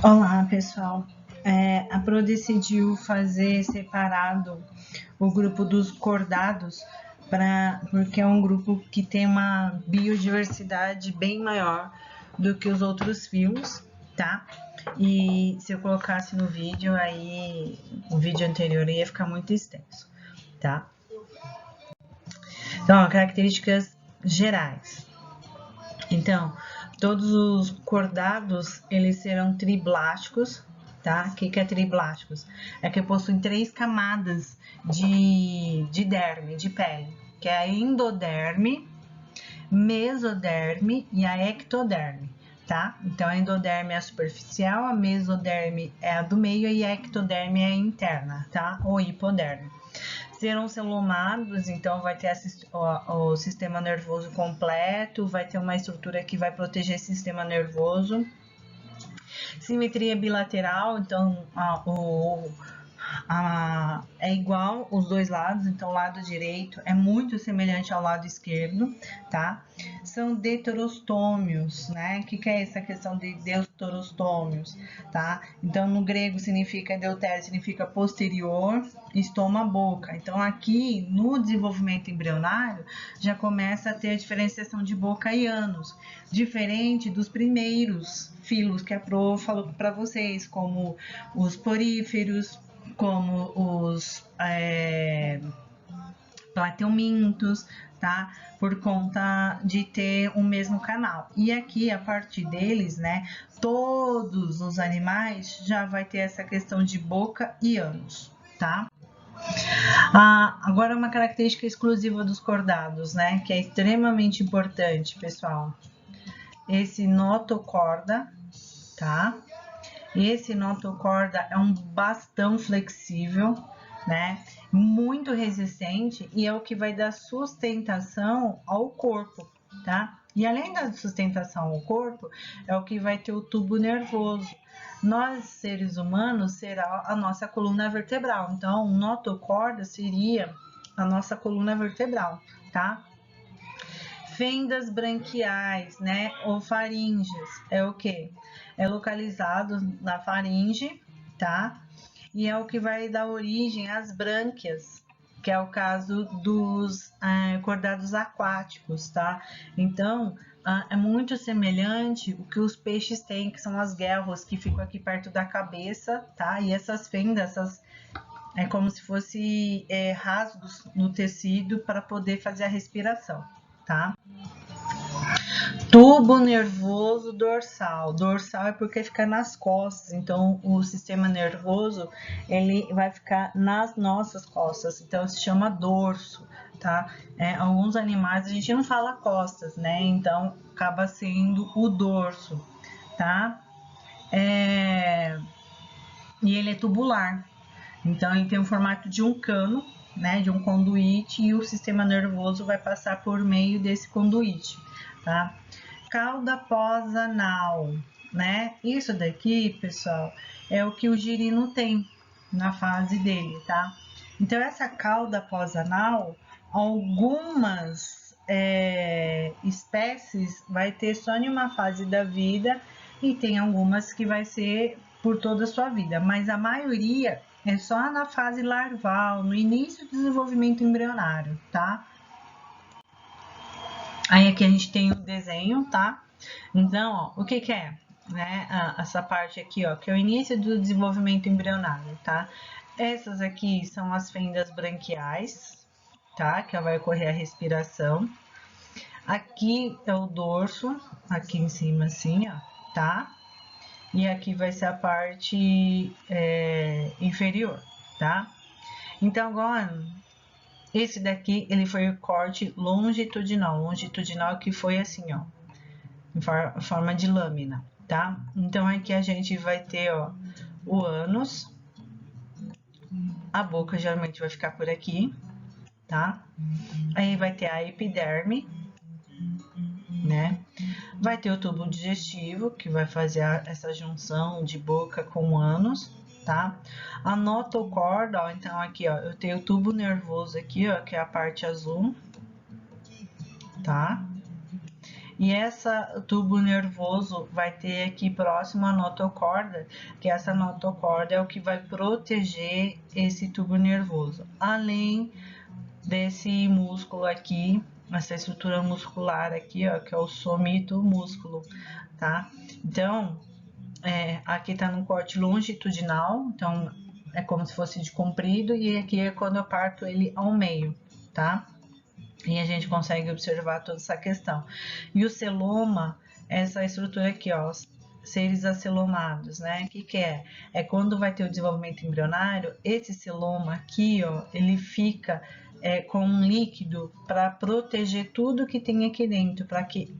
Olá, pessoal. A Pro decidiu fazer separado o grupo dos cordados porque é um grupo que tem uma biodiversidade bem maior do que os outros fios, tá? E se eu colocasse no vídeo, aí o vídeo anterior ia ficar muito extenso, tá? Então, características gerais. Então, todos os cordados, eles serão triblásticos, tá? O que é triblásticos? É que possuem 3 camadas de derme, de pele, que é a endoderme, mesoderme e a ectoderme, tá? Então, a endoderme é a superficial, a mesoderme é a do meio e a ectoderme é a interna, tá? Ou hipoderme. Serão celomados, então vai ter o sistema nervoso completo, vai ter uma estrutura que vai proteger esse sistema nervoso. Simetria bilateral, então é igual os dois lados, então o lado direito é muito semelhante ao lado esquerdo, tá? São deuterostômios, né? O que é essa questão de deuterostômios, tá? Então no grego significa deutério, significa posterior, estoma, boca. Então aqui no desenvolvimento embrionário já começa a ter a diferenciação de boca e ânus, diferente dos primeiros filos que a Pro falou para vocês, como os poríferos, como os plateumintos, tá? Por conta de ter o mesmo canal. E aqui, a partir deles, né, todos os animais já vai ter essa questão de boca e ânus, tá? Agora, uma característica exclusiva dos cordados, né, que é extremamente importante, pessoal. Esse notocorda, tá? Esse notocorda é um bastão flexível, né? Muito resistente e é o que vai dar sustentação ao corpo, tá? E além da sustentação ao corpo, é o que vai ter o tubo nervoso. Nós, seres humanos, será a nossa coluna vertebral. Então, o notocorda seria a nossa coluna vertebral, tá? Fendas branquiais, né, ou faríngeas, é o que? É localizado na faringe, tá? E é o que vai dar origem às brânquias, que é o caso dos cordados aquáticos, tá? Então, é muito semelhante o que os peixes têm, que são as guelras, que ficam aqui perto da cabeça, tá? E essas fendas, é como se fosse rasgos no tecido para poder fazer a respiração, tá? Tubo nervoso dorsal. Dorsal é porque fica nas costas, então o sistema nervoso ele vai ficar nas nossas costas, então se chama dorso, tá? Alguns animais a gente não fala costas, né? Então acaba sendo o dorso, tá? E ele é tubular, então ele tem o formato de um cano, né? De um conduíte e o sistema nervoso vai passar por meio desse conduíte, tá? Cauda pós-anal, né? Isso daqui, pessoal, é o que o girino tem na fase dele, tá? Então, essa cauda pós-anal, algumas espécies vai ter só em uma fase da vida e tem algumas que vai ser por toda a sua vida, mas a maioria é só na fase larval, no início do desenvolvimento embrionário, tá? Aí aqui a gente tem o desenho, tá? Então, ó, o que que é? Né? Essa parte aqui, ó, que é o início do desenvolvimento embrionário, tá? Essas aqui são as fendas branquiais, tá? Que vai ocorrer a respiração. Aqui é o dorso, aqui em cima assim, ó, tá? E aqui vai ser a parte inferior, tá? Então, agora, esse daqui, ele foi o corte longitudinal. Longitudinal que foi assim, ó, em forma de lâmina, tá? Então, aqui a gente vai ter, ó, o ânus. A boca geralmente vai ficar por aqui, tá? Aí vai ter a epiderme, né? Vai ter o tubo digestivo, que vai fazer essa junção de boca com ânus, tá? A notocorda, ó, então aqui, ó, eu tenho o tubo nervoso aqui, ó, que é a parte azul, tá? E essa tubo nervoso vai ter aqui próximo a notocorda, que essa notocorda é o que vai proteger esse tubo nervoso, além desse músculo aqui, essa estrutura muscular aqui, ó, que é o somito músculo, tá? Então, aqui tá no corte longitudinal, então é como se fosse de comprido, e aqui é quando eu parto ele ao meio, tá? E a gente consegue observar toda essa questão. E o celoma, essa estrutura aqui, ó, seres acelomados, né? O que é? É quando vai ter o desenvolvimento embrionário, esse celoma aqui, ó, ele fica com um líquido para proteger tudo que tem aqui dentro, para que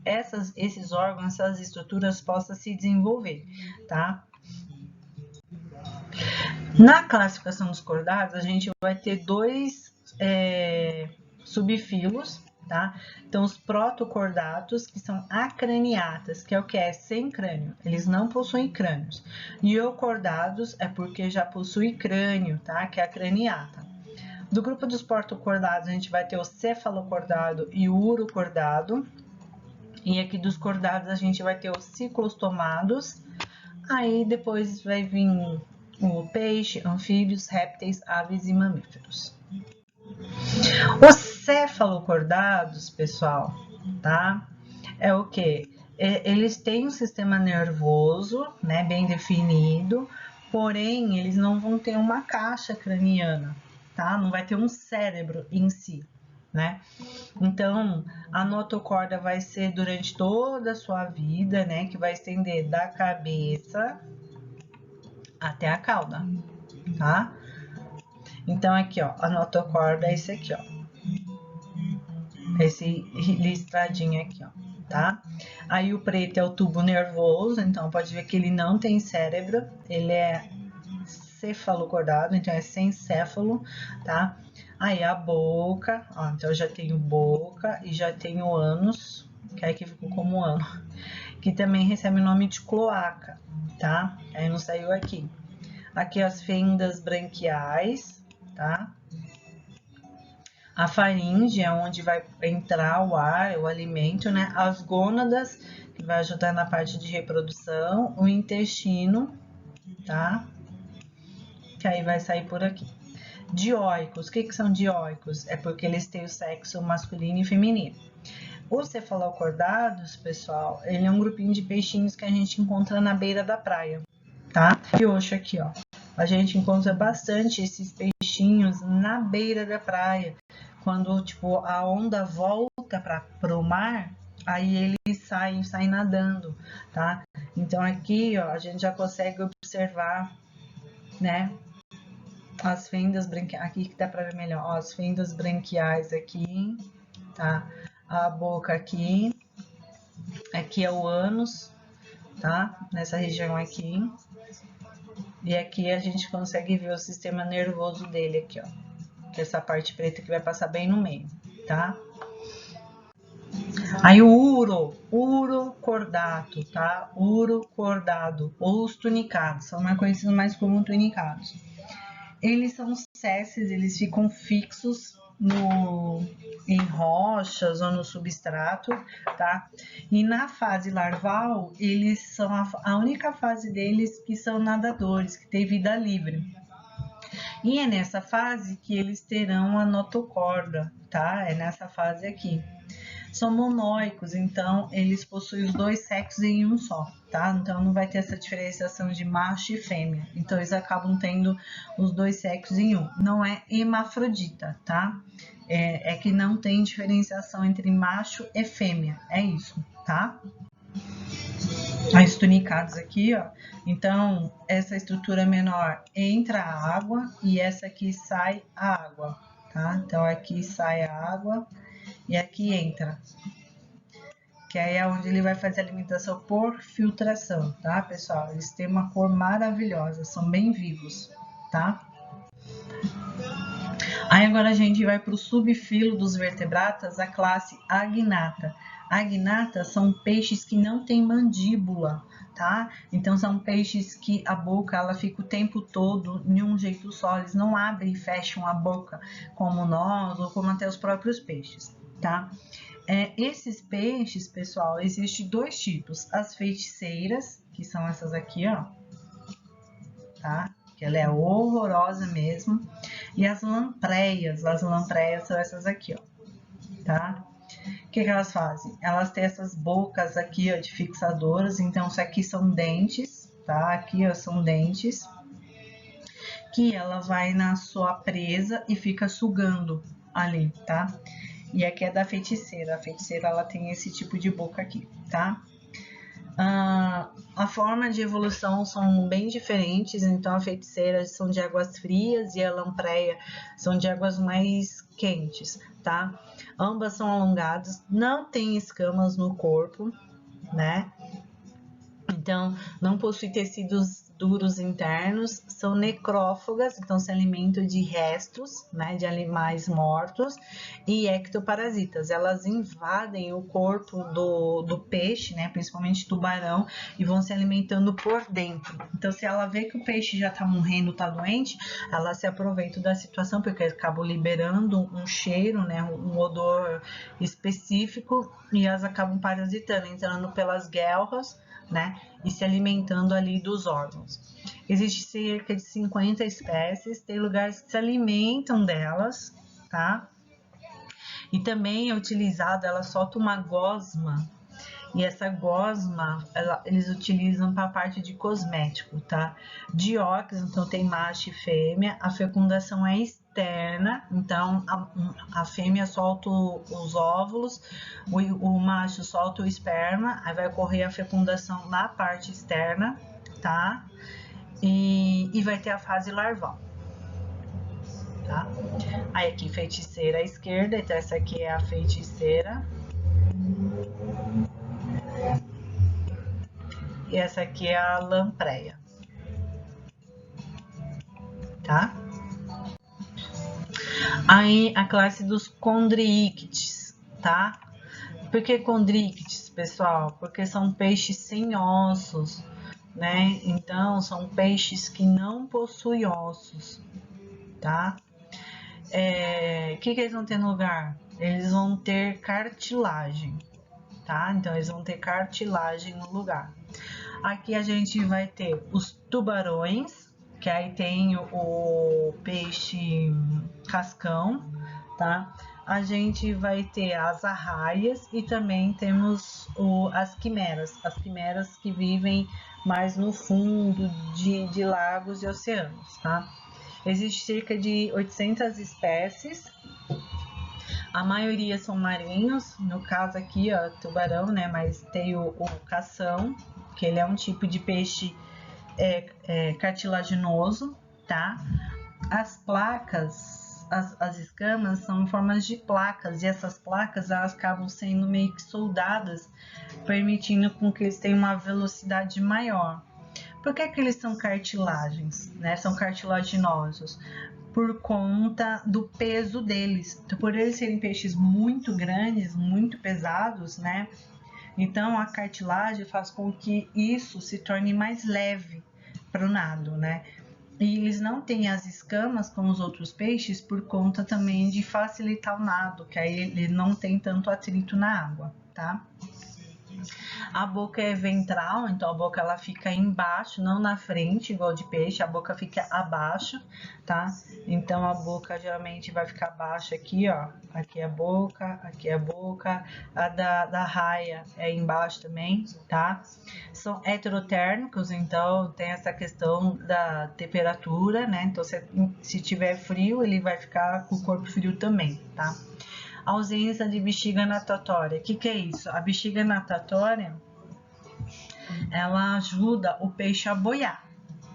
esses órgãos, essas estruturas possam se desenvolver, tá? Na classificação dos cordados, a gente vai ter dois subfilos, tá? Então, os protocordatos, que são acraniatas, que é o que é sem crânio, eles não possuem crânios. E eucordados é porque já possui crânio, tá? Que é a craniata. Do grupo dos protocordados, a gente vai ter o cefalocordado e o urocordado. E aqui dos cordados, a gente vai ter os ciclostomados. Aí, depois vai vir o peixe, anfíbios, répteis, aves e mamíferos. Os cefalocordados, pessoal, tá? É o que? Eles têm um sistema nervoso, né, bem definido, porém, eles não vão ter uma caixa craniana, tá? Não vai ter um cérebro em si, né? Então, a notocorda vai ser durante toda a sua vida, né, que vai estender da cabeça até a cauda, tá? Então, aqui, ó, a notocorda é esse aqui, ó. Esse listradinho aqui, ó, tá? Aí o preto é o tubo nervoso, então pode ver que ele não tem cérebro, ele é cefalocordado, então é sem céfalo, tá? Aí a boca, ó, então eu já tenho boca e já tenho ânus, que aqui ficou como ano, que também recebe o nome de cloaca, tá? Aí não saiu aqui. Aqui as fendas branquiais, tá? A faringe é onde vai entrar o ar, o alimento, né? As gônadas, que vai ajudar na parte de reprodução, o intestino, tá? Que aí vai sair por aqui. Dioicos, o que são dioicos? É porque eles têm o sexo masculino e feminino. Os cefalocordados, pessoal, ele é um grupinho de peixinhos que a gente encontra na beira da praia, tá? E hoje aqui, ó, a gente encontra bastante esses peixinhos na beira da praia. Quando, tipo, a onda volta para o mar, aí eles saem nadando, tá? Então, aqui, ó, a gente já consegue observar, né, as fendas branquiais, aqui que dá para ver melhor, ó, as fendas branquiais aqui, tá? A boca aqui é o ânus, tá? Nessa região aqui. E aqui a gente consegue ver o sistema nervoso dele aqui, ó. Que é essa parte preta que vai passar bem no meio, tá? Aí o urocordato, tá? Urocordado, ou os tunicados, são mais conhecidos mais como tunicados. Eles são cesses, eles ficam fixos em rochas ou no substrato, tá? E na fase larval, eles são a única fase deles que são nadadores, que tem vida livre. E é nessa fase que eles terão a notocorda, tá? É nessa fase aqui. São monóicos, então eles possuem os dois sexos em um só, tá? Então não vai ter essa diferenciação de macho e fêmea. Então eles acabam tendo os dois sexos em um. Não é hermafrodita, tá? É que não tem diferenciação entre macho e fêmea. É isso, tá? Os tunicados aqui, ó. Então, essa estrutura menor entra a água e essa aqui sai a água, tá? Então, aqui sai a água e aqui entra. Que aí é onde ele vai fazer a alimentação por filtração, tá, pessoal? Eles têm uma cor maravilhosa, são bem vivos, tá? Aí agora a gente vai para o subfilo dos vertebratas, a classe Agnata. Agnata são peixes que não têm mandíbula, tá? Então são peixes que a boca ela fica o tempo todo de um jeito só, eles não abrem e fecham a boca como nós ou como até os próprios peixes, tá? Esses peixes, pessoal, existem dois tipos. As feiticeiras, que são essas aqui, ó, tá? Que ela é horrorosa mesmo. E as lampreias são essas aqui, ó, tá? O que elas fazem? Elas têm essas bocas aqui, ó, de fixadoras. Então, isso aqui são dentes, tá? Aqui, ó, são dentes. Que ela vai na sua presa e fica sugando ali, tá? E aqui é da feiticeira. A feiticeira, ela tem esse tipo de boca aqui, tá? A forma de evolução são bem diferentes. Então, a feiticeira são de águas frias e a lampreia são de águas mais quentes, tá? Ambas são alongadas, não tem escamas no corpo, né? Então, não possui tecidos duros internos, são necrófagas, então se alimentam de restos, né, de animais mortos, e ectoparasitas. Elas invadem o corpo do peixe, né, principalmente tubarão, e vão se alimentando por dentro. Então, se ela vê que o peixe já está morrendo, está doente, ela se aproveita da situação, porque acabam liberando um cheiro, né, um odor específico, e elas acabam parasitando, entrando pelas guelras, né, e se alimentando ali dos órgãos. Existe cerca de 50 espécies, tem lugares que se alimentam delas, tá? E também é utilizado, ela solta uma gosma, e essa gosma, eles utilizam para a parte de cosmético, tá? Dioxis, então tem macho e fêmea, a fecundação é externa, então a fêmea solta os óvulos, o macho solta o esperma, aí vai ocorrer a fecundação na parte externa, tá? E vai ter a fase larval, tá? Aí aqui feiticeira à esquerda, então essa aqui é a feiticeira. E essa aqui é a lampreia, tá? Aí a classe dos condriíctes, tá? Por que condriíctes, pessoal? Porque são peixes sem ossos, né? Então, são peixes que não possuem ossos, tá? Que eles vão ter no lugar? Eles vão ter cartilagem, tá? Então, eles vão ter cartilagem no lugar. Aqui a gente vai ter os tubarões, que aí tem o peixe cascão, tá? A gente vai ter as arraias e também temos as quimeras que vivem mais no fundo de lagos e oceanos, tá? Existe cerca de 800 espécies, a maioria são marinhos, no caso aqui, ó, tubarão, né? Mas tem o cação, que ele é um tipo de peixe cartilaginoso, tá? As placas, as escamas são em formas de placas, e essas placas elas acabam sendo meio que soldadas, permitindo com que eles tenham uma velocidade maior. Por que eles são cartilagens, né? São cartilaginosos? Por conta do peso deles. Então, por eles serem peixes muito grandes, muito pesados, né? Então, a cartilagem faz com que isso se torne mais leve para o nado, né? E eles não têm as escamas como os outros peixes por conta também de facilitar o nado, que aí ele não tem tanto atrito na água, tá? A boca é ventral, então a boca ela fica embaixo, não na frente, igual de peixe, a boca fica abaixo, tá? Então a boca geralmente vai ficar baixa aqui, ó. Aqui é a boca, aqui é a boca. A da raia é embaixo também, tá? São heterotérmicos, então tem essa questão da temperatura, né? Então se tiver frio, ele vai ficar com o corpo frio também, tá? Ausência de bexiga natatória. O que é isso? A bexiga natatória, ela ajuda o peixe a boiar.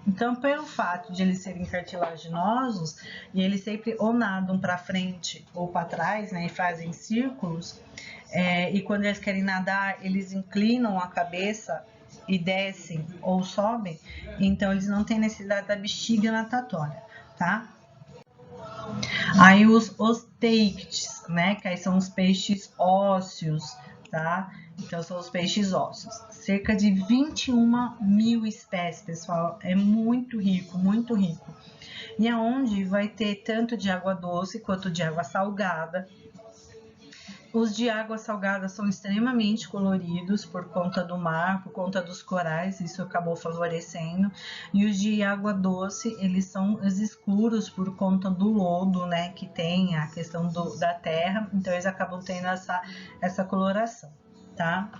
Então, pelo fato de eles serem cartilaginosos e eles sempre ou nadam para frente ou para trás, né, e fazem círculos, e quando eles querem nadar, eles inclinam a cabeça e descem ou sobem, então eles não têm necessidade da bexiga natatória, tá? Aí os osteíctes, né, que aí são os peixes ósseos, tá? Então são os peixes ósseos. Cerca de 21 mil espécies, pessoal, é muito rico, muito rico. E aonde vai ter tanto de água doce quanto de água salgada. Os de água salgada são extremamente coloridos por conta do mar, por conta dos corais, isso acabou favorecendo. E os de água doce, eles são os escuros por conta do lodo, né, que tem a questão da terra, então eles acabam tendo essa coloração, tá?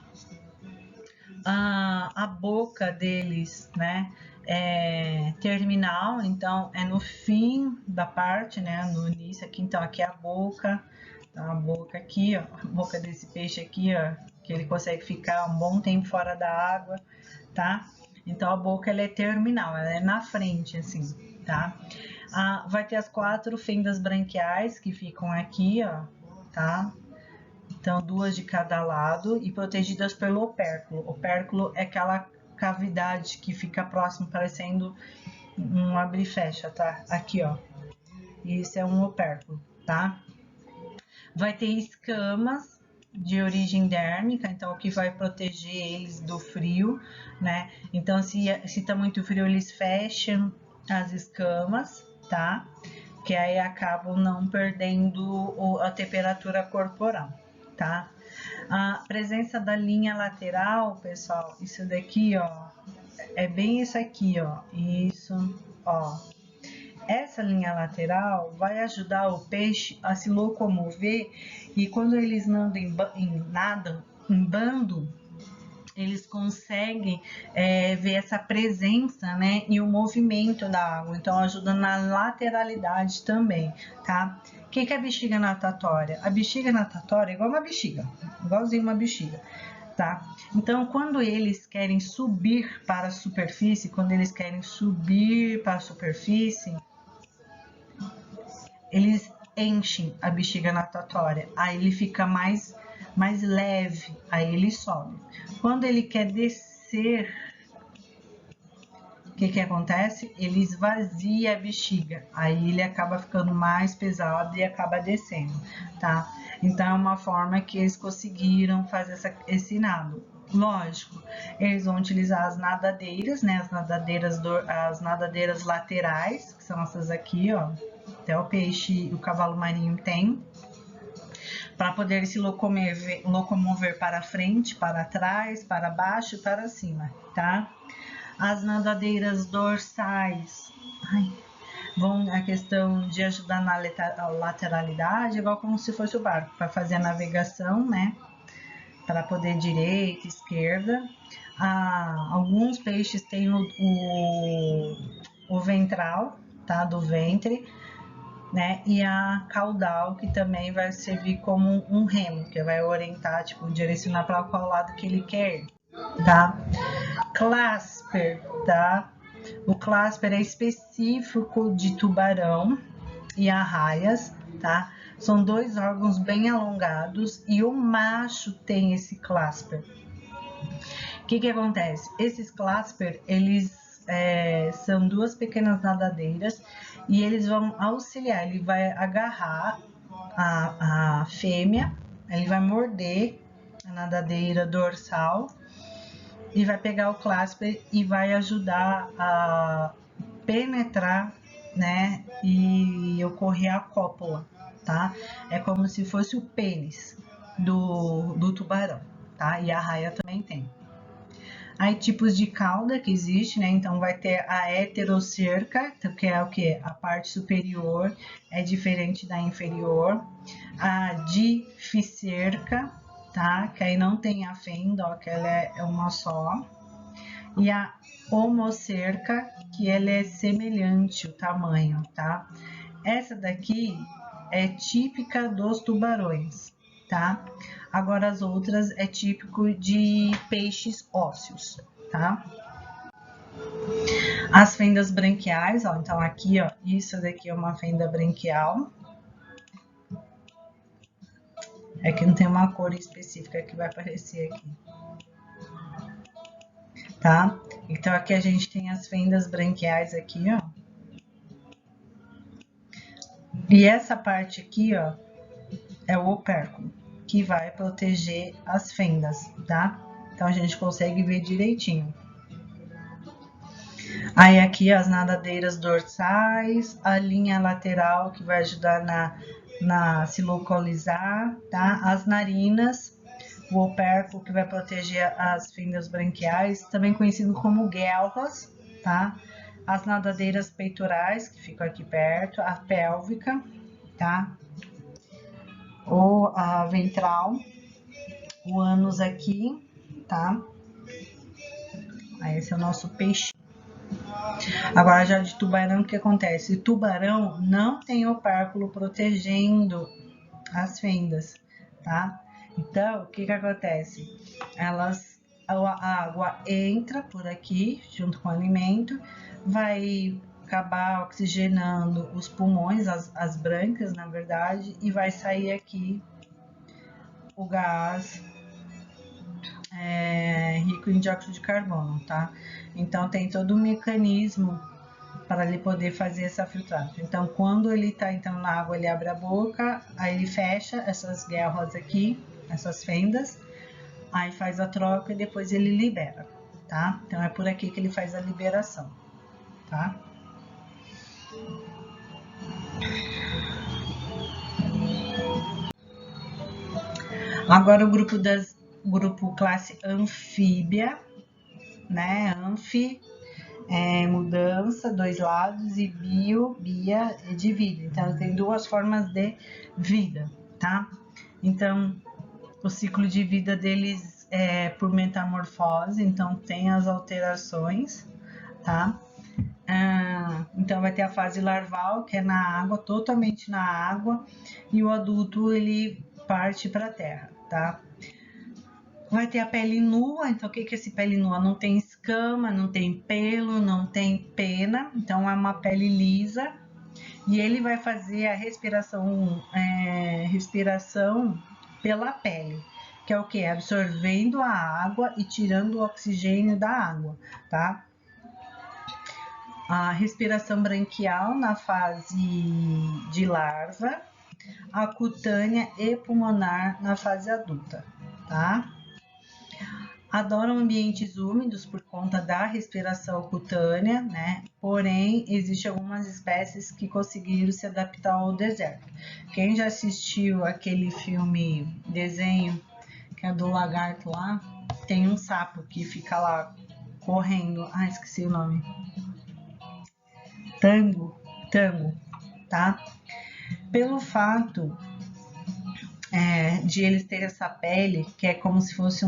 A boca deles, né, é terminal, então é no fim da parte, né, no início aqui, então aqui é a boca aqui, ó, a boca desse peixe aqui, ó, que ele consegue ficar um bom tempo fora da água, tá? Então a boca ela é terminal, ela é na frente, assim, tá? Vai ter as 4 fendas branquiais que ficam aqui, ó, tá? Então 2 de cada lado e protegidas pelo opérculo. O opérculo é aquela cavidade que fica próximo, parecendo um abre e fecha, tá? Aqui, ó. Isso é um opérculo, tá? Vai ter escamas de origem dérmica, então o que vai proteger eles do frio, né? Então se tá muito frio, eles fecham as escamas, tá? Que aí acabam não perdendo a temperatura corporal, tá? A presença da linha lateral, pessoal, isso daqui, ó, é bem isso aqui, ó, isso, ó. Essa linha lateral vai ajudar o peixe a se locomover e quando eles nadam em bando, eles conseguem ver essa presença, né, e o movimento da água, então ajuda na lateralidade também, tá? O que é a bexiga natatória? A bexiga natatória é igual uma bexiga, igualzinho uma bexiga, tá? Então, quando eles querem subir para a superfície, eles enchem a bexiga natatória, aí ele fica mais leve, aí ele sobe. Quando ele quer descer, o que acontece? Ele esvazia a bexiga, aí ele acaba ficando mais pesado e acaba descendo, tá? Então é uma forma que eles conseguiram fazer esse nado. Lógico, eles vão utilizar as nadadeiras, né? As nadadeiras laterais, que são essas aqui, ó. Até o peixe, o cavalo marinho tem, para poder se locomover para frente, para trás, para baixo e para cima, tá? As nadadeiras dorsais, vão a questão de ajudar na lateralidade, igual como se fosse o barco, para fazer a navegação, né? Para poder direita, esquerda. Alguns peixes têm o ventral, tá? Do ventre, né? E a caudal, que também vai servir como um remo, que vai orientar, tipo, direcionar para qual lado que ele quer, tá? Clasper, tá? O clasper é específico de tubarão e arraias, tá? São 2 órgãos bem alongados e o macho tem esse clasper. O que acontece? Esses clasper, eles são 2 pequenas nadadeiras e eles vão auxiliar, ele vai agarrar a fêmea, ele vai morder a nadadeira dorsal e vai pegar o clasper e vai ajudar a penetrar, né, e ocorrer a cópula, tá? É como se fosse o pênis do tubarão, tá? E a arraia também tem. Aí tipos de cauda que existe, né? Então vai ter a heterocerca, que é o que? A parte superior é diferente da inferior. A dificerca, tá? Que aí não tem a fenda, ó, que ela é uma só. E a homocerca, que ela é semelhante o tamanho, tá? Essa daqui é típica dos tubarões, tá? Agora as outras é típico de peixes ósseos, tá? As fendas branquiais, ó, então aqui, ó, isso daqui é uma fenda branquial. É que não tem uma cor específica que vai aparecer aqui, tá? Então aqui a gente tem as fendas branquiais aqui, ó. E essa parte aqui, ó, é o opérculo, que vai proteger as fendas, tá? Então a gente consegue ver direitinho. Aí aqui as nadadeiras dorsais, a linha lateral que vai ajudar se localizar, tá? As narinas, o opérculo que vai proteger as fendas branquiais, também conhecido como guelras, tá? As nadadeiras peitorais, que ficam aqui perto, a pélvica, tá? Ou a ventral, o ânus aqui, tá? Aí esse é o nosso peixe. Agora já de tubarão, o que acontece? O tubarão não tem opérculo protegendo as fendas, tá? Então, o que acontece? A água entra por aqui, junto com o alimento, vai acabar oxigenando os pulmões, as brânquias, na verdade, e vai sair aqui o gás rico em dióxido de carbono, tá? Então, tem todo um mecanismo para ele poder fazer essa filtragem. Então, quando ele está entrando na água, ele abre a boca, aí ele fecha essas guelras aqui, essas fendas, aí faz a troca e depois ele libera, tá? Então, é por aqui que ele faz a liberação, tá? Agora o grupo classe anfíbia, né? Mudança, dois lados, e bia de vida. Então, tem duas formas de vida, tá? Então, o ciclo de vida deles é por metamorfose, então tem as alterações, tá? Então, vai ter a fase larval, que é na água, totalmente na água, e o adulto, ele parte para a terra, tá? Vai ter a pele nua, então o que é esse pele nua? Não tem escama, não tem pelo, não tem pena, então é uma pele lisa. E ele vai fazer a respiração pela pele, que é o que? Absorvendo a água e tirando o oxigênio da água, tá? A respiração branquial na fase de larva, a cutânea e pulmonar na fase adulta, tá? Adoram ambientes úmidos por conta da respiração cutânea, né? Porém, existem algumas espécies que conseguiram se adaptar ao deserto. Quem já assistiu aquele filme desenho, que é do lagarto lá, tem um sapo que fica lá correndo. Ah, esqueci o nome. Tango, tá? Pelo fato de eles terem essa pele, que é como se fosse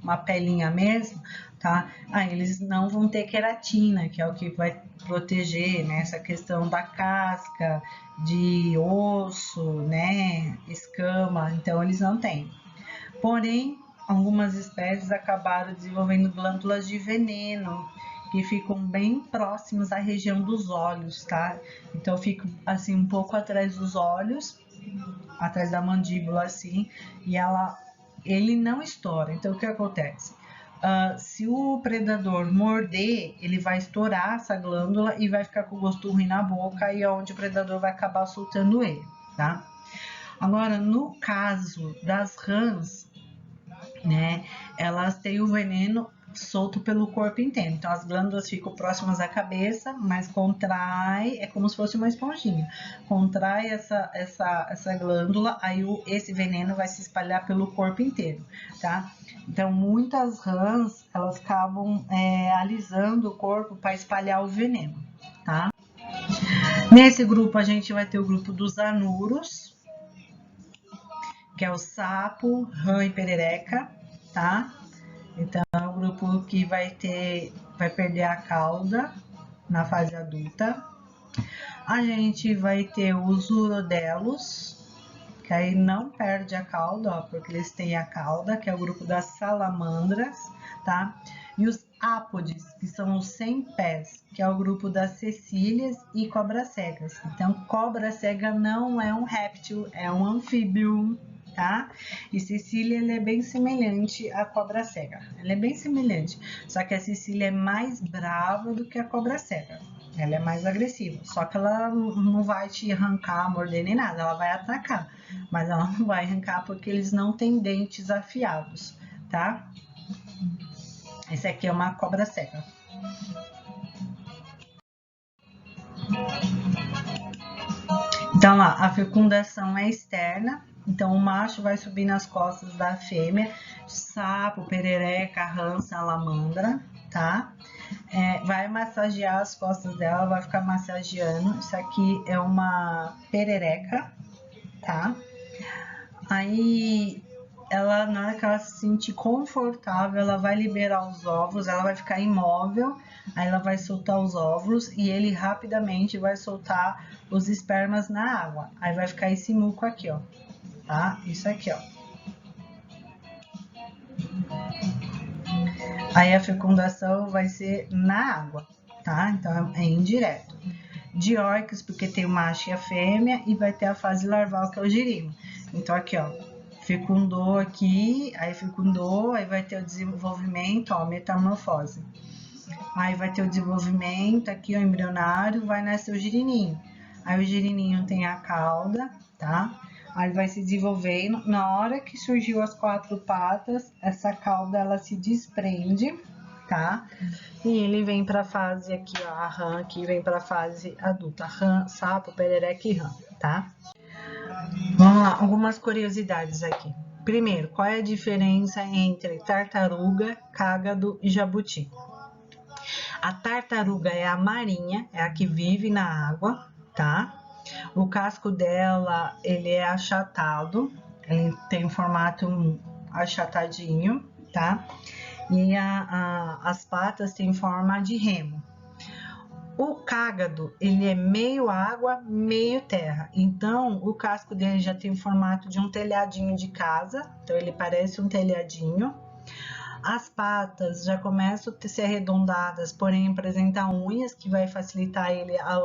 uma pelinha mesmo, tá? Eles não vão ter queratina, que é o que vai proteger, né? Essa questão da casca, de osso, né? Escama, então eles não têm. Porém, algumas espécies acabaram desenvolvendo glândulas de veneno, que ficam bem próximas à região dos olhos, tá? Então fica assim um pouco atrás dos olhos, atrás da mandíbula assim, e ele não estoura. Então o que acontece? Se o predador morder, ele vai estourar essa glândula e vai ficar com gosto ruim na boca, e é onde o predador vai acabar soltando ele, tá? Agora, no caso das rãs, né, elas têm o veneno solto pelo corpo inteiro. Então, as glândulas ficam próximas à cabeça, mas contrai, é como se fosse uma esponjinha. Contrai essa glândula, aí esse veneno vai se espalhar pelo corpo inteiro, tá? Então, muitas rãs, elas acabam alisando o corpo para espalhar o veneno, tá? Nesse grupo, a gente vai ter o grupo dos anuros, que é o sapo, rã e perereca, tá? Então, é o grupo que vai perder a cauda na fase adulta. A gente vai ter os urodelos, que aí não perde a cauda, ó, porque eles têm a cauda, que é o grupo das salamandras, tá? E os ápodes, que são os 100 pés, que é o grupo das cecílias e cobras-cegas. Então, cobra-cega não é um réptil, é um anfíbio, tá? E Cecília, ela é bem semelhante à cobra-cega. Ela é bem semelhante, só que a Cecília é mais brava do que a cobra-cega. Ela é mais agressiva, só que ela não vai te arrancar, morder nem nada, ela vai atacar, mas ela não vai arrancar porque eles não têm dentes afiados, tá? Esse aqui é uma cobra-cega. Então, Então, lá, a fecundação é externa. Então, o macho vai subir nas costas da fêmea, sapo, perereca, rã, salamandra, tá? Vai massagear as costas dela, vai ficar massageando. Isso aqui é uma perereca, tá? Aí, ela, na hora que ela se sentir confortável, ela vai liberar os óvulos, ela vai ficar imóvel, aí ela vai soltar os óvulos e ele rapidamente vai soltar os espermas na água. Aí vai ficar esse muco aqui, ó, tá? Isso aqui, ó. Aí a fecundação vai ser na água, tá? Então é indireto. Diórqueos, porque tem o macho e a fêmea, e vai ter a fase larval, que é o girino. Então aqui, ó, fecundou aqui, aí vai ter o desenvolvimento, ó, metamorfose. Aí vai ter o desenvolvimento aqui, ó, embrionário, vai nascer o girininho. Aí o girininho tem a cauda, tá? Aí vai se desenvolvendo. Na hora que surgiu as 4 patas, essa cauda ela se desprende, tá? E ele vem para a fase aqui, ó, a rã aqui vem para a fase adulta, rã, sapo, perereca e rã, tá? Vamos lá, algumas curiosidades aqui. Primeiro, qual é a diferença entre tartaruga, cágado e jabuti? A tartaruga é a marinha, é a que vive na água, tá? O casco dela, ele é achatado, ele tem um formato achatadinho, tá? E as patas têm forma de remo. O cágado, ele é meio água, meio terra. Então, o casco dele já tem o formato de um telhadinho de casa. Então, ele parece um telhadinho. As patas já começam a ser arredondadas, porém apresentam unhas, que vai facilitar ele a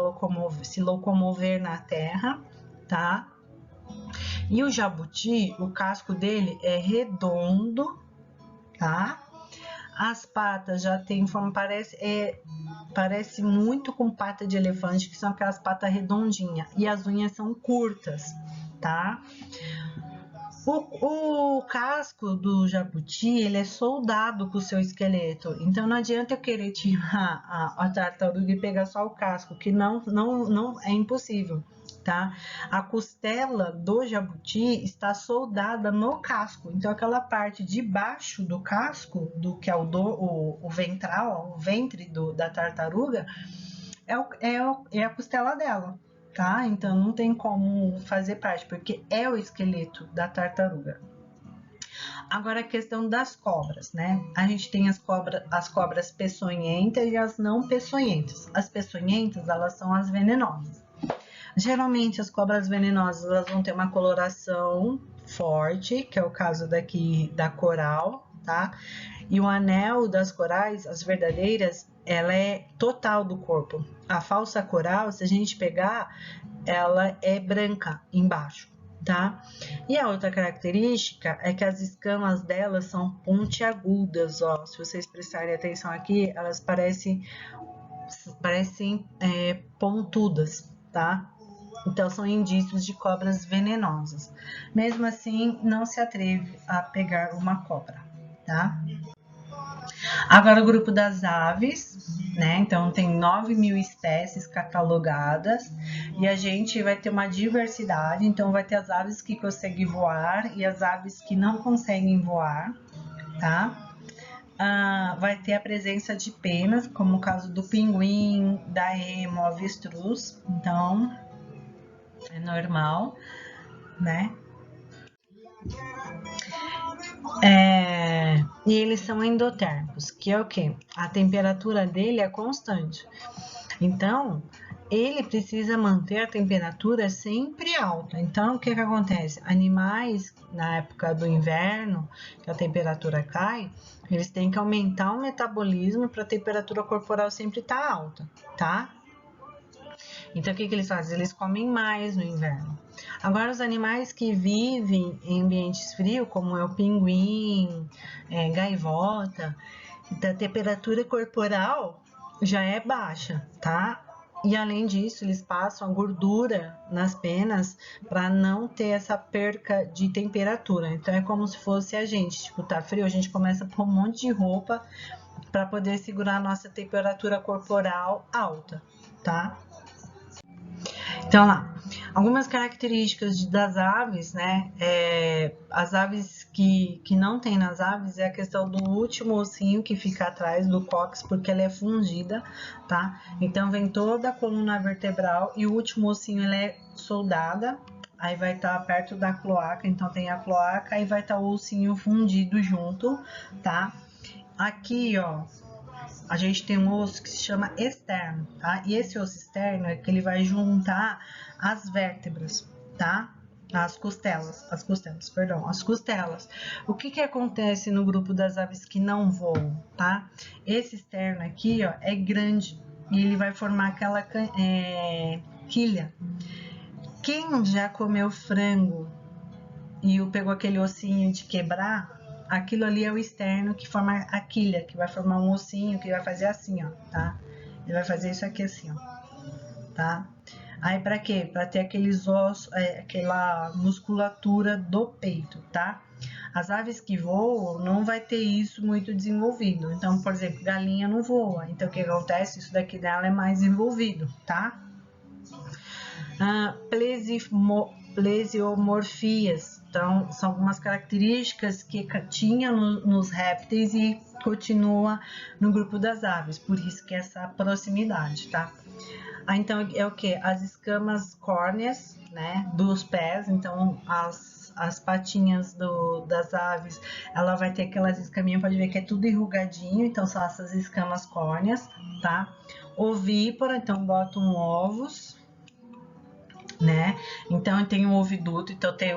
se locomover na terra, tá? E o jabuti, o casco dele é redondo, tá? As patas já tem forma, parece muito com pata de elefante, que são aquelas patas redondinhas. E as unhas são curtas, tá? O casco do jabuti, ele é soldado com o seu esqueleto. Então, não adianta eu querer tirar a tartaruga e pegar só o casco, que não é impossível, tá? A costela do jabuti está soldada no casco. Então, aquela parte de baixo do casco, que é o ventral, o ventre da tartaruga, é a costela dela, tá? Então não tem como fazer parte, porque é o esqueleto da tartaruga. Agora a questão das cobras, né? A gente tem as cobras peçonhentas e as não peçonhentas. As peçonhentas, elas são as venenosas. Geralmente as cobras venenosas, elas vão ter uma coloração forte, que é o caso daqui da coral, tá? E o anel das corais, as verdadeiras, ela é total do corpo. A falsa coral, se a gente pegar, ela é branca embaixo, tá? E a outra característica é que as escamas delas são pontiagudas, ó. Se vocês prestarem atenção aqui, elas parecem pontudas, tá? Então, são indícios de cobras venenosas. Mesmo assim, não se atreve a pegar uma cobra, tá? Agora, o grupo das aves, né? Então, tem 9.000 espécies catalogadas e a gente vai ter uma diversidade. Então, vai ter as aves que conseguem voar e as aves que não conseguem voar, tá? Vai ter a presença de penas, como o caso do pinguim, da emo, avestruz. Então, é normal, né? E eles são endotérmicos, que é o quê? A temperatura dele é constante. Então, ele precisa manter a temperatura sempre alta. Então, o que acontece? Animais, na época do inverno, que a temperatura cai, eles têm que aumentar o metabolismo para a temperatura corporal sempre estar alta, tá? Então, o que eles fazem? Eles comem mais no inverno. Agora, os animais que vivem em ambientes frios, como é o pinguim, gaivota, a temperatura corporal já é baixa, tá? E além disso, eles passam a gordura nas penas para não ter essa perca de temperatura. Então, é como se fosse a gente, tipo, tá frio, a gente começa a pôr um monte de roupa para poder segurar a nossa temperatura corporal alta, tá? Então, lá, Algumas características das aves, né? As aves que não tem nas aves é a questão do último ossinho que fica atrás do cóccix, porque ela é fungida, tá? Então vem toda a coluna vertebral e o último ossinho ela é soldada, aí vai estar perto da cloaca, então tem a cloaca e vai estar o ossinho fundido junto, tá? Aqui, ó, a gente tem um osso que se chama externo, tá? E esse osso externo é que ele vai juntar as vértebras, tá? As costelas. O que acontece no grupo das aves que não voam, tá? Esse externo aqui, ó, é grande e ele vai formar aquela quilha. Quem já comeu frango e pegou aquele ossinho de quebrar, aquilo ali é o externo que forma a quilha, que vai formar um ossinho que vai fazer assim, ó, tá? Ele vai fazer isso aqui assim, ó, tá? Aí pra quê? Pra ter aqueles ossos, aquela musculatura do peito, tá? As aves que voam não vai ter isso muito desenvolvido. Então, por exemplo, galinha não voa. Então, o que acontece? Isso daqui dela é mais desenvolvido, tá? Plesiomorfias. Então, são algumas características que tinha nos répteis e continua no grupo das aves, por isso que essa proximidade, tá? Então, é o que? As escamas córneas, né, dos pés, então as patinhas das aves, ela vai ter aquelas escaminhas, pode ver que é tudo enrugadinho, então são essas escamas córneas, tá? Ovípara, então botam ovos, né? Então tem um oviduto, então tem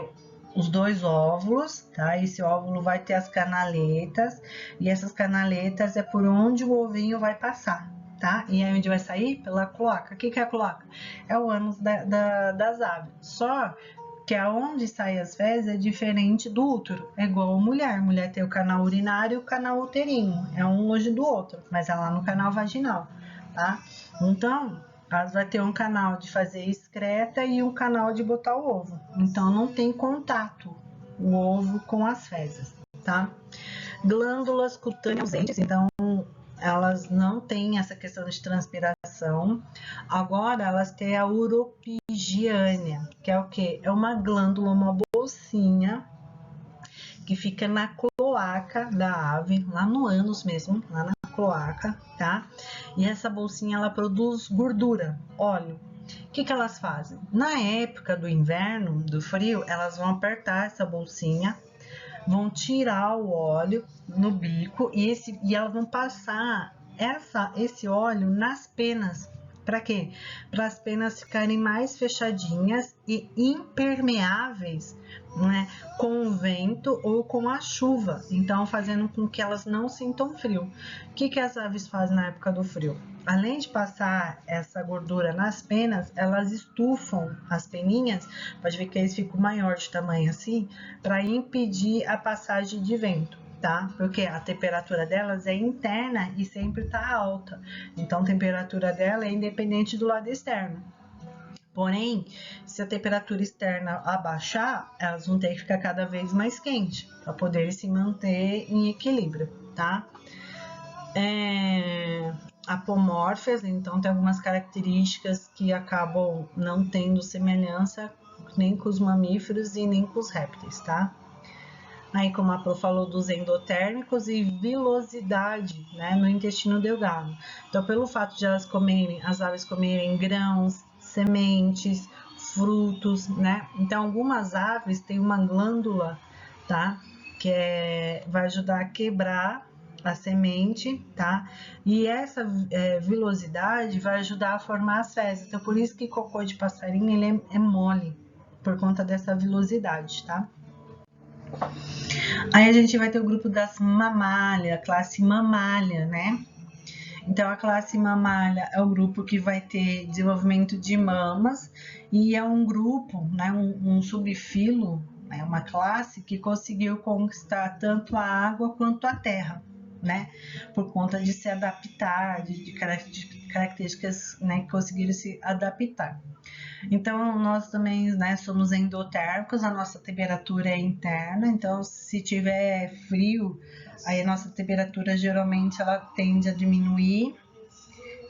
os dois óvulos, tá? Esse óvulo vai ter as canaletas e essas canaletas é por onde o ovinho vai passar, tá? E aí onde vai sair? Pela cloaca. O que é a cloaca? É o ânus das aves. Só que aonde sai as fezes é diferente do útero. É igual a mulher. A mulher tem o canal urinário e o canal uterino. É um longe do outro, mas é lá no canal vaginal, tá? Então, elas vai ter um canal de fazer excreta e um canal de botar o ovo. Então, não tem contato o ovo com as fezes, tá? Glândulas cutâneas ausentes, então elas não têm essa questão de transpiração. Agora, elas têm a uropigiânia, que é o quê? É uma glândula, uma bolsinha que fica na cloaca da ave, lá no ânus mesmo, lá na cloaca, tá? E essa bolsinha, ela produz gordura, óleo. O que elas fazem? Na época do inverno, do frio, elas vão apertar essa bolsinha, vão tirar o óleo no bico e elas vão passar esse óleo nas penas. Para quê? Para as penas ficarem mais fechadinhas e impermeáveis, né, com o vento ou com a chuva, então fazendo com que elas não sintam frio. O que as aves fazem na época do frio? Além de passar essa gordura nas penas, elas estufam as peninhas, pode ver que eles ficam maior de tamanho assim, para impedir a passagem de vento, tá? Porque a temperatura delas é interna e sempre tá alta, então a temperatura dela é independente do lado externo. Porém, se a temperatura externa abaixar, elas vão ter que ficar cada vez mais quente para poder se manter em equilíbrio, tá? Apomórfias, então tem algumas características que acabam não tendo semelhança nem com os mamíferos e nem com os répteis, tá? Aí, como a Pro falou dos endotérmicos e vilosidade, né, no intestino delgado. Então, pelo fato de as aves comerem grãos, sementes, frutos, né? Então, algumas aves têm uma glândula, tá? Que vai ajudar a quebrar a semente, tá? E essa vilosidade vai ajudar a formar as fezes. Então, por isso que cocô de passarinho ele é mole, por conta dessa vilosidade, tá? Aí a gente vai ter o grupo das mamália, a classe mamália, né? Então, a classe mamália é o grupo que vai ter desenvolvimento de mamas e é um grupo, né, um subfilo, né, uma classe que conseguiu conquistar tanto a água quanto a terra, né? Por conta de se adaptar, de características, né, que conseguiram se adaptar. Então, nós também, né, somos endotérmicos, a nossa temperatura é interna, então se tiver frio, aí a nossa temperatura geralmente ela tende a diminuir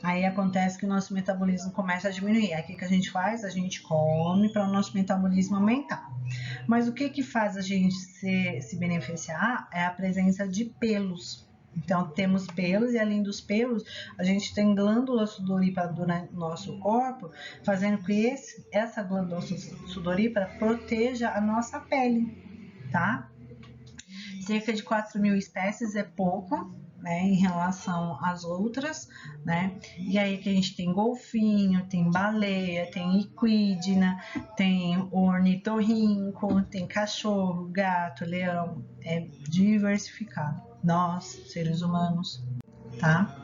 Aí acontece que o nosso metabolismo começa a diminuir. Aí o que que a gente faz? A gente come para o nosso metabolismo aumentar. Mas o que que faz a gente se beneficiar é a presença de pelos. Então, temos pelos e além dos pelos, a gente tem glândula sudorípara do nosso corpo, fazendo com que essa glândula sudorípara proteja a nossa pele, tá? Cerca de 4.000 espécies é pouco, né, em relação às outras, né? E aí que a gente tem golfinho, tem baleia, tem equidna, tem ornitorrinco, tem cachorro, gato, leão, é diversificado. Nós, seres humanos, tá?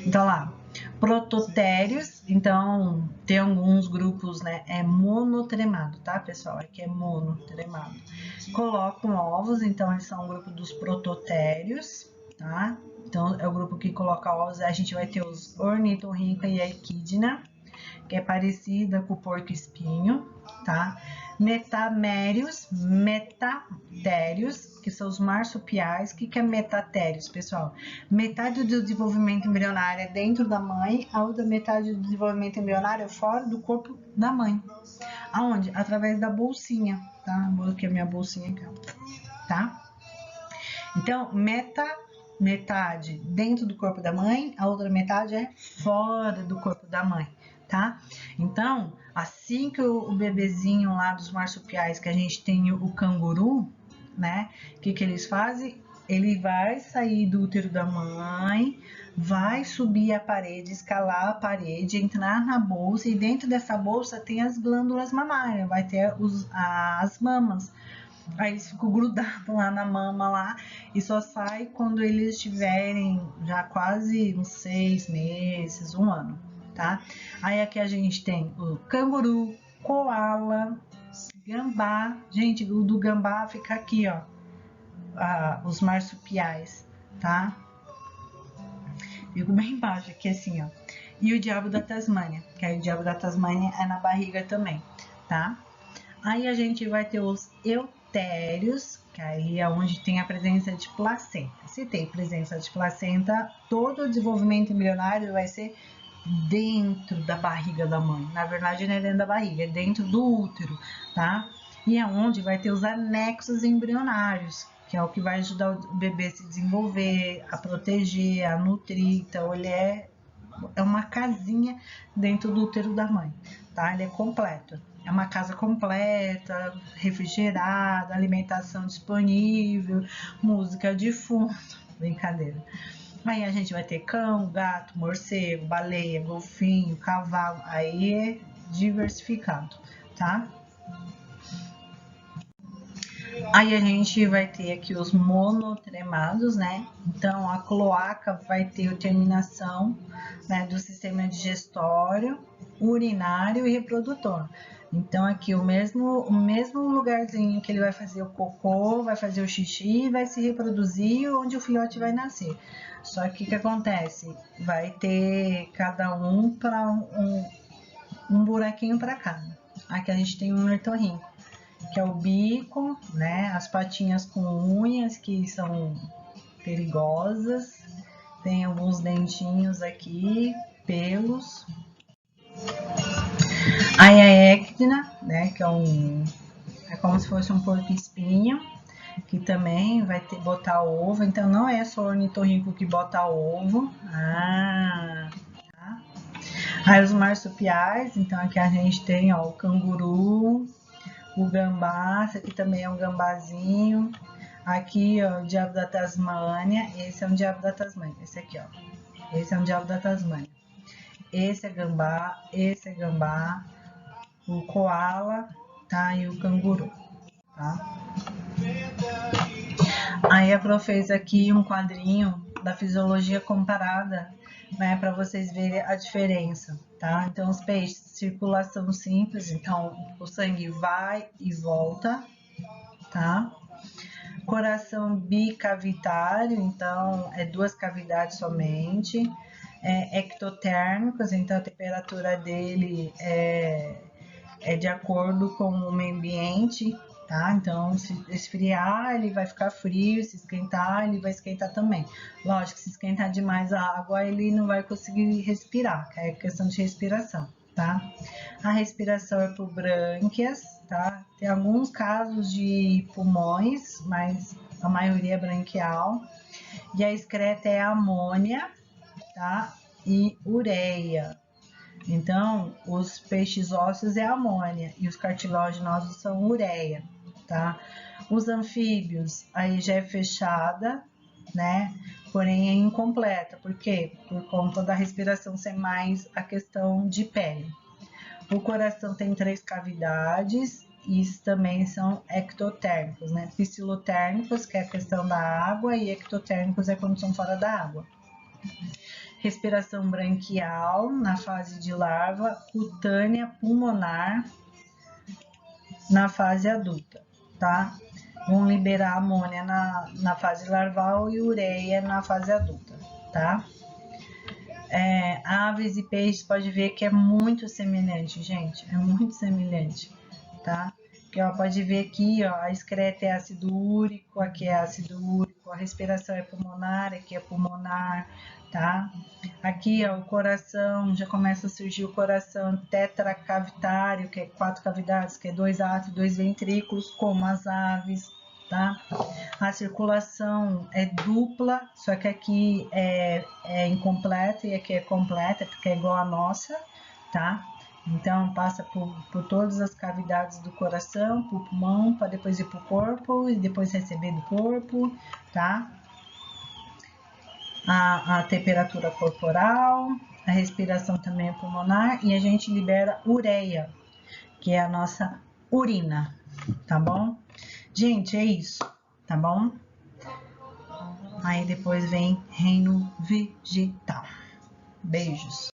Então lá, prototérios, então tem alguns grupos, né? É monotremado, tá, pessoal? Aqui é monotremado. Colocam ovos, então eles são o grupo dos prototérios, tá? Então é o grupo que coloca ovos. A gente vai ter os ornitorrinca e a equidna, que é parecida com o porco-espinho, tá? Metamérios, metatérios, que são os marsupiais. O que é metatérios, pessoal? Metade do desenvolvimento embrionário é dentro da mãe, a outra metade do desenvolvimento embrionário é fora do corpo da mãe. Aonde? Através da bolsinha, tá? Vou aqui a minha bolsinha aqui, tá? Então, metade dentro do corpo da mãe, a outra metade é fora do corpo da mãe, tá? Então, assim que o bebezinho lá dos marsupiais, que a gente tem o canguru, né? O que eles fazem? Ele vai sair do útero da mãe, vai subir a parede, escalar a parede, entrar na bolsa, e dentro dessa bolsa tem as glândulas mamárias, vai ter as mamas. Aí eles ficam grudados lá na mama lá e só sai quando eles tiverem já quase uns 6 meses, 1 ano, tá? Aí aqui a gente tem o canguru, koala, gambá. Gente, o do gambá fica aqui, ó, os marsupiais, tá? Fico bem embaixo aqui assim, ó. E o diabo da Tasmânia, que aí o diabo da Tasmânia é na barriga também, tá? Aí a gente vai ter os eutérios, que aí é onde tem a presença de placenta. Se tem presença de placenta, todo o desenvolvimento embrionário vai ser dentro da barriga da mãe. Na verdade, não é dentro da barriga, é dentro do útero, tá? E é onde vai ter os anexos embrionários, que é o que vai ajudar o bebê a se desenvolver, a proteger, a nutrir. Então, ele é uma casinha dentro do útero da mãe, tá? Ele é completo. É uma casa completa, refrigerada, alimentação disponível, música de fundo, brincadeira. Aí a gente vai ter cão, gato, morcego, baleia, golfinho, cavalo, aí é diversificado, tá? Aí a gente vai ter aqui os monotremados, né? Então a cloaca vai ter a terminação, né, do sistema digestório, urinário e reprodutor. Então aqui o mesmo lugarzinho que ele vai fazer o cocô, vai fazer o xixi, vai se reproduzir onde o filhote vai nascer. Só que o que acontece? Vai ter cada um para um buraquinho para cada. Aqui a gente tem um ornitorrinco, que é o bico, né? As patinhas com unhas que são perigosas. Tem alguns dentinhos aqui, pelos. Aí a ecdna, né? Que é como se fosse um porco-espinho, que também vai botar ovo. Então não é só o ornitorrinco que bota ovo. Tá. Aí os marsupiais, então aqui a gente tem, ó, o canguru, o gambá, esse aqui também é um gambazinho. Aqui, ó, o diabo da Tasmânia, esse é um diabo da Tasmânia, esse aqui, ó. Esse é um diabo da Tasmânia. Esse é gambá, o koala, tá? E o canguru, tá? Aí a Pro fez aqui um quadrinho da fisiologia comparada, né, para vocês verem a diferença, tá? Então os peixes, circulação simples, então o sangue vai e volta, tá? Coração bicavitário, então é 2 cavidades somente. Ectotérmicos, então a temperatura dele é de acordo com o meio ambiente, tá? Então, se esfriar, ele vai ficar frio, se esquentar, ele vai esquentar também. Lógico, se esquentar demais a água, ele não vai conseguir respirar, que é questão de respiração, tá? A respiração é por brânquias, tá? Tem alguns casos de pulmões, mas a maioria é branquial. E a excreta é amônia, tá? E ureia. Então, os peixes ósseos é amônia e os cartilaginosos são ureia, tá? Os anfíbios, aí já é fechada, né? Porém é incompleta, por quê? Por conta da respiração ser mais a questão de pele. O coração tem 3 cavidades e também são ectotérmicos, né? Piscilotérmicos, que é a questão da água, e ectotérmicos é quando são fora da água. Respiração branquial na fase de larva, cutânea pulmonar na fase adulta, tá? Vão liberar amônia na fase larval e ureia na fase adulta, tá? Aves e peixes, pode ver que é muito semelhante, gente, é muito semelhante, tá? Que, ó, pode ver aqui, ó, a excreta é ácido úrico, aqui é ácido úrico, a respiração é pulmonar, aqui é pulmonar, tá? Aqui, ó, o coração, já começa a surgir o coração tetracavitário, que é 4 cavidades, que é 2 átrios, 2 ventrículos, como as aves, tá? A circulação é dupla, só que aqui é incompleta e aqui é completa, porque é igual a nossa, tá? Então, passa por todas as cavidades do coração, pro pulmão, para depois ir pro corpo e depois receber do corpo, tá? A temperatura corporal, a respiração também é pulmonar e a gente libera ureia, que é a nossa urina, tá bom? Gente, é isso, tá bom? Aí depois vem reino vegetal. Beijos.